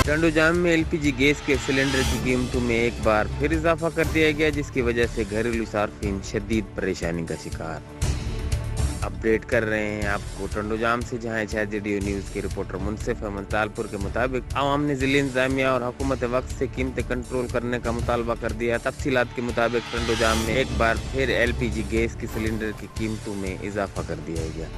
टंडोजाम में LPG gas के cylinder की कीमतों में एक बार फिर इजाफा कर दिया गया, जिसकी वजह से घरेलू सार्फिन शदीद परेशानी का शिकार। अपडेट कर रहे हैं आपको टंडोजाम से, जहां एचआरजेडीओ न्यूज़ के रिपोर्टर मुनसिफ अहमद तालपुर के मुताबिक आवाम ने जिले इंतजामिया और हुकूमत वक्त से कीमतें कंट्रोल करने का मुतालबा कर दिया। तफसीलात के मुताबिक टंडोजाम में एक बार फिर एलपीजी गैस की सिलेंडर की कीमतों में इजाफा कर दिया गया,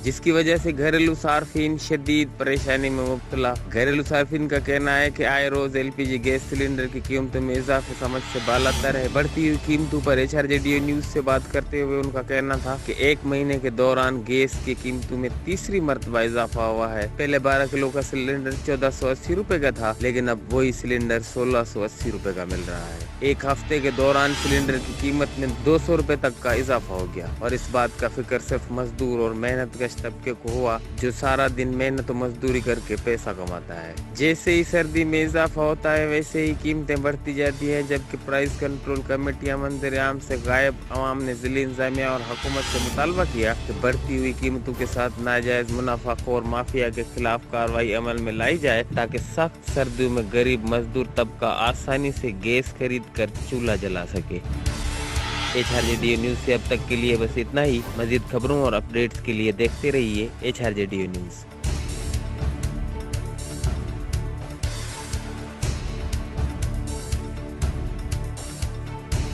जिसकी वजह से घरेलू सार्फिन शदीद परेशानी में मुब्तला। घरेलू सार्फिन का कहना है कि आए रोज एलपीजी गैस सिलेंडर की कीमतों में इजाफे समझ से बालातर है। बढ़ती हुई कीमतों पर एचआरजेडीओ न्यूज़ से बात करते हुए उनका कहना था कि एक महीने के दौरान गैस की कीमतों में तीसरी मरतबा इजाफा हुआ है। पहले 12 किलो का सिलेंडर 1480 रुपए का था, लेकिन अब वही सिलेंडर 1680 रुपए का मिल रहा है। एक हफ्ते के दौरान सिलेंडर की कीमत में 200 रुपए तक का इजाफा हो गया, और इस बात का फिक्र सिर्फ मजदूर और मेहनत तबके को हुआ जो सारा दिन मेहनत और मजदूरी करके पैसा कमाता है। जैसे ही सर्दी में इजाफा होता है वैसे ही कीमतें बढ़ती जाती हैं, जबकि प्राइस कंट्रोल कमेटियां मंजर-ए-आम से गायब। अवाम ने जिले इंतजामिया और हुकूमत से मुतालबा किया कि बढ़ती हुई कीमतों के साथ नाजायज मुनाफाखोर माफिया के खिलाफ कार्रवाई अमल में लाई जाए, ताकि सख्त सर्दियों में गरीब मजदूर तबका आसानी से गैस खरीद कर चूल्हा जला सके। एचआरजेडीओ न्यूज़ से अब तक के लिए बस इतना ही। मजीद खबरों और अपडेट्स के लिए देखते रहिए एचआरजेडीओ न्यूज़।